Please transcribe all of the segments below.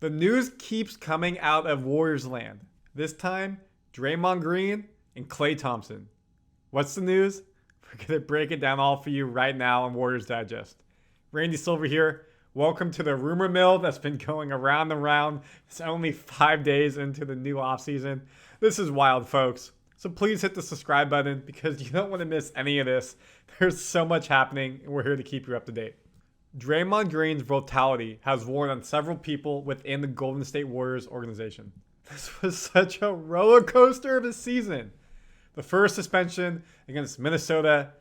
The news keeps coming out of Warriors land. This time, Draymond Green and Klay Thompson. What's the news? We're going to break it down all for you right now on Warriors Digest. Randy Silver here. Welcome to the rumor mill that's been going around and around. It's only 5 days into the new offseason. This is wild, folks. So please hit the subscribe button because you don't want to miss any of this. There's so much happening, and we're here to keep you up to date. Draymond Green's Volatility has worn on several people within the Golden State Warriors organization. This was such a roller coaster of a season. The first suspension against Minnesota,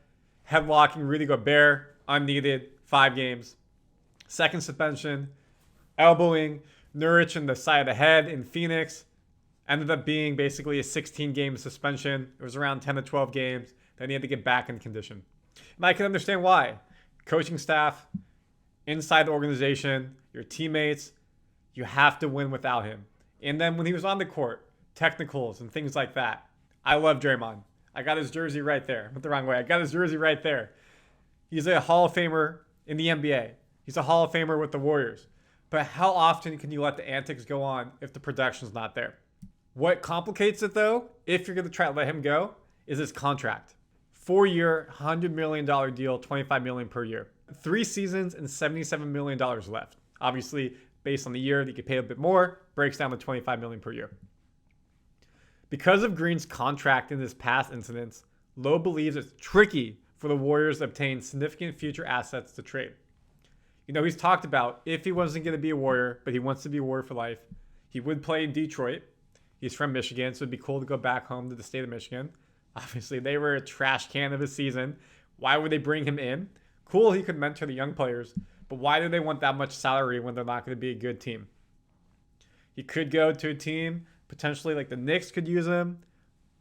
headlocking Rudy Gobert, unneeded, 5 games. Second suspension, elbowing Nurkic in the side of the head in Phoenix. Ended up being basically a 16-game suspension. It was around 10 to 12 games. Then he had to get back in condition. And I can understand why. Coaching staff, inside the organization, your teammates, you have to win without him. And then when he was on the court, technicals and things like that. I love Draymond. I got his jersey right there. Went the wrong way. I got his jersey right there. He's a Hall of Famer in the NBA. He's a Hall of Famer with the Warriors. But how often can you let the antics go on if the production's not there? What complicates it, though, if you're going to try to let him go, is his contract. 4-year, $100 million deal, $25 million per year. 3 seasons and $77 million left. Obviously, based on the year, you could pay a bit more, breaks down to $25 million per year. Because of Green's contract in his past incidents, Lowe believes it's tricky for the Warriors to obtain significant future assets to trade. You know, he's talked about if he wasn't going to be a Warrior, but he wants to be a Warrior for life, he would play in Detroit. He's from Michigan, so it'd be cool to go back home to the state of Michigan. Obviously, they were a trash can of a season. Why would they bring him in? Cool, he could mentor the young players, but why do they want that much salary when they're not going to be a good team? He could go to a team, potentially like the Knicks could use him.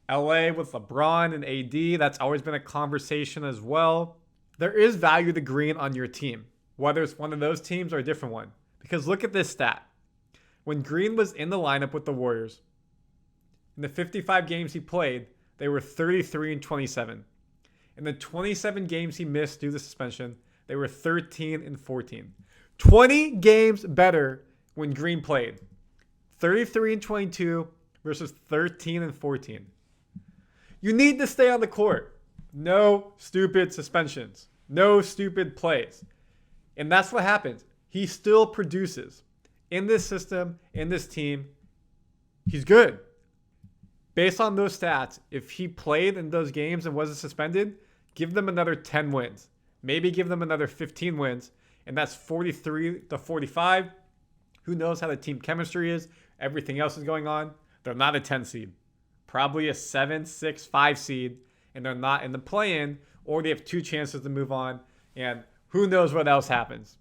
LA with LeBron and AD, that's always been a conversation as well. There is value to Green on your team, whether it's one of those teams or a different one. Because look at this stat. When Green was in the lineup with the Warriors, in the 55 games he played, they were 33-27. In the 27 games he missed due to suspension, they were 13-14. 20 games better when Green played. 33-22 versus 13-14. You need to stay on the court. No stupid suspensions. No stupid plays. And that's what happens. He still produces. In this system, in this team, he's good. Based on those stats, if he played in those games and wasn't suspended, give them another 10 wins. Maybe give them another 15 wins. And that's 43-45. Who knows how the team chemistry is? Everything else is going on. They're not a 10 seed. Probably a 7, 6, 5 seed. And they're not in the play-in. Or they have 2 chances to move on. And who knows what else happens.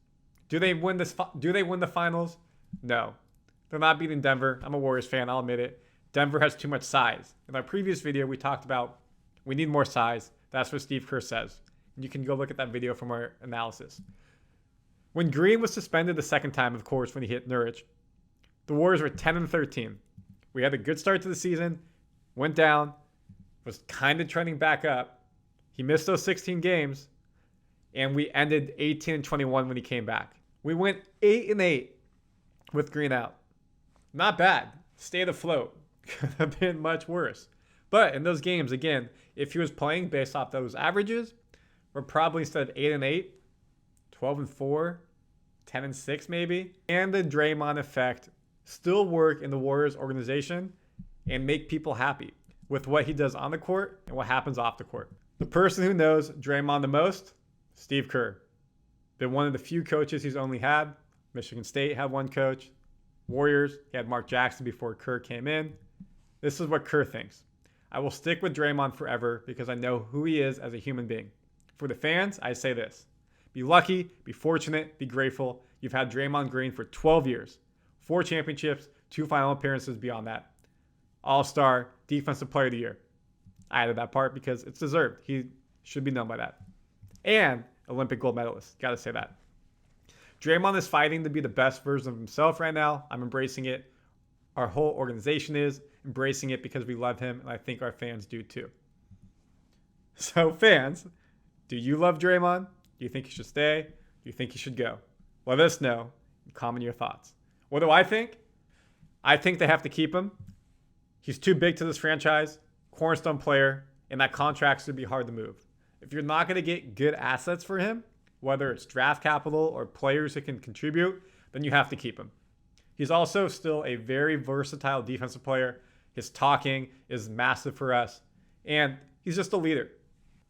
Do they win the finals? No. They're not beating Denver. I'm a Warriors fan. I'll admit it. Denver has too much size. In our previous video, we talked about we need more size. That's what Steve Kerr says. And you can go look at that video from our analysis. When Green was suspended the second time, of course, when he hit Nurkic, the Warriors were 10-13. We had a good start to the season, went down, was kind of trending back up. He missed those 16 games, and we ended 18-21 when he came back. We went 8-8 with Green out. Not bad. Stayed afloat. Could have been much worse. But in those games, again, if he was playing based off those averages, we're probably instead of 8-8, 12-4, 10-6 maybe. And the Draymond effect still work in the Warriors organization and make people happy with what he does on the court and what happens off the court. The person who knows Draymond the most, Steve Kerr. Been one of the few coaches he's only had. Michigan State had one coach. Warriors, he had Mark Jackson before Kerr came in. This is what Kerr thinks. I will stick with Draymond forever because I know who he is as a human being. For the fans, I say this. Be lucky, be fortunate, be grateful. You've had Draymond Green for 12 years. 4 championships, 2 final appearances beyond that. All-Star, Defensive Player of the Year. I added that part because it's deserved. He should be known by that. And Olympic gold medalist. Got to say that. Draymond is fighting to be the best version of himself right now. I'm embracing it. Our whole organization is embracing it because we love him, and I think our fans do too. So fans, do you love Draymond? Do you think he should stay? Do you think he should go? Let us know and comment your thoughts. What do I think? I think they have to keep him. He's too big to this franchise, cornerstone player, and that contract's going to be hard to move. If you're not going to get good assets for him, whether it's draft capital or players who can contribute, then you have to keep him. He's also still a very versatile defensive player. His talking is massive for us, and he's just a leader.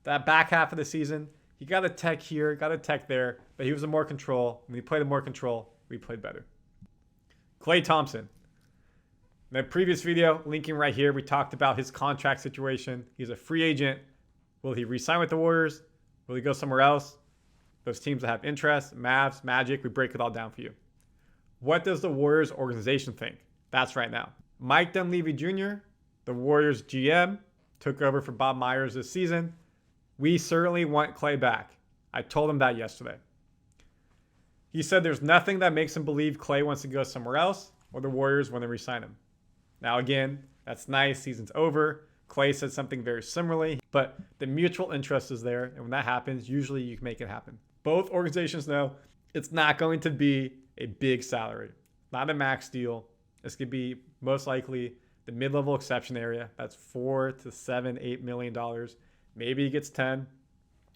That back half of the season, he got a tech here, got a tech there, but he was in more control. When he played in more control, we played better. Klay Thompson. In the previous video, linking right here, we talked about his contract situation. He's a free agent. Will he re-sign with the Warriors? Will he go somewhere else? Those teams that have interest, Mavs, Magic, we break it all down for you. What does the Warriors organization think? That's right now. Mike Dunleavy Jr., the Warriors GM, took over for Bob Myers this season. We certainly want Klay back. I told him that yesterday. He said there's nothing that makes him believe Klay wants to go somewhere else or the Warriors want to re-sign him. Now again, that's nice. Season's over. Klay said something very similarly, but the mutual interest is there. And when that happens, usually you can make it happen. Both organizations know it's not going to be a big salary, not a max deal. It's going to be most likely the mid-level exception area. That's $4 to $7, $8 million. Maybe he gets 10.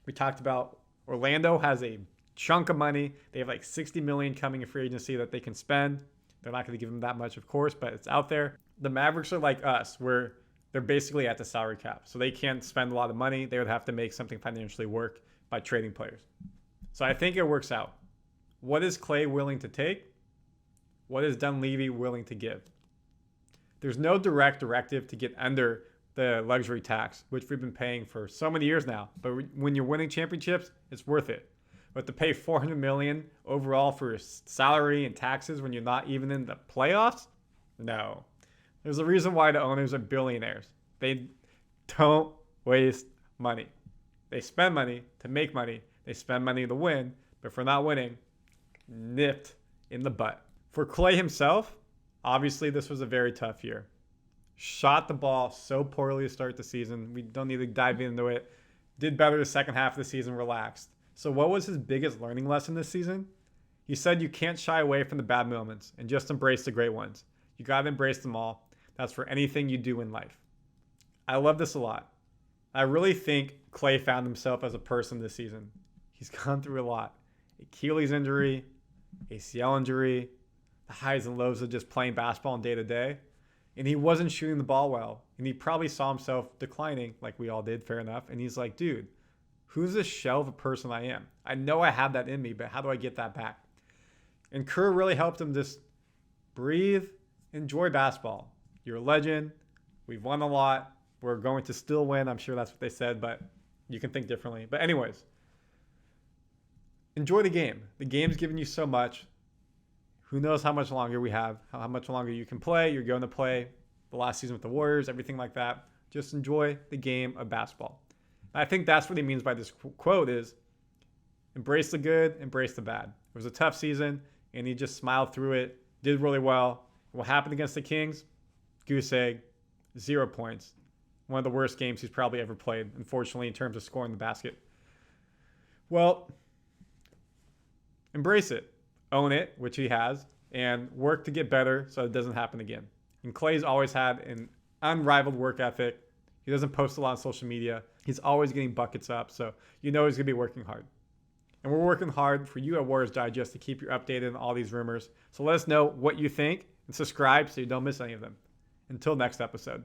We talked about Orlando has a chunk of money. They have like 60 million coming in free agency that they can spend. They're not going to give them that much, of course, but it's out there. The Mavericks are like us, where they're basically at the salary cap. So they can't spend a lot of money. They would have to make something financially work by trading players. So I think it works out. What is Klay willing to take? What is Dunleavy willing to give? There's no direct directive to get under the luxury tax, which we've been paying for so many years now. But when you're winning championships, it's worth it. But to pay $400 million overall for salary and taxes when you're not even in the playoffs? No. There's a reason why the owners are billionaires. They don't waste money. They spend money to make money. They spend money to win. But for not winning, nipped in the butt. For Klay himself, obviously this was a very tough year. Shot the ball so poorly to start the season. We don't need to dive into it. Did better the second half of the season, relaxed. So what was his biggest learning lesson this season? He said you can't shy away from the bad moments and just embrace the great ones. You got to embrace them all. That's for anything you do in life. I love this a lot. I really think Klay found himself as a person this season. He's gone through a lot. Achilles injury, ACL injury, the highs and lows of just playing basketball day to day. And he wasn't shooting the ball well. And he probably saw himself declining like we all did, fair enough. And he's like, dude, who's this shell of a person I am? I know I have that in me, but how do I get that back? And Kerr really helped him just breathe, enjoy basketball. You're a legend. We've won a lot. We're going to still win. I'm sure that's what they said, but you can think differently. But anyways, enjoy the game. The game's giving you so much. Who knows how much longer we have, how much longer you can play. You're going to play the last season with the Warriors, everything like that. Just enjoy the game of basketball. And I think that's what he means by this quote is, embrace the good, embrace the bad. It was a tough season, and he just smiled through it, did really well. What happened against the Kings? Goose egg, 0 points. One of the worst games he's probably ever played, unfortunately, in terms of scoring the basket. Well, embrace it. Own it, which he has, and work to get better so it doesn't happen again. And Klay's always had an unrivaled work ethic. He doesn't post a lot on social media. He's always getting buckets up, so you know he's going to be working hard. And we're working hard for you at Warriors Digest to keep you updated on all these rumors. So let us know what you think and subscribe so you don't miss any of them. Until next episode.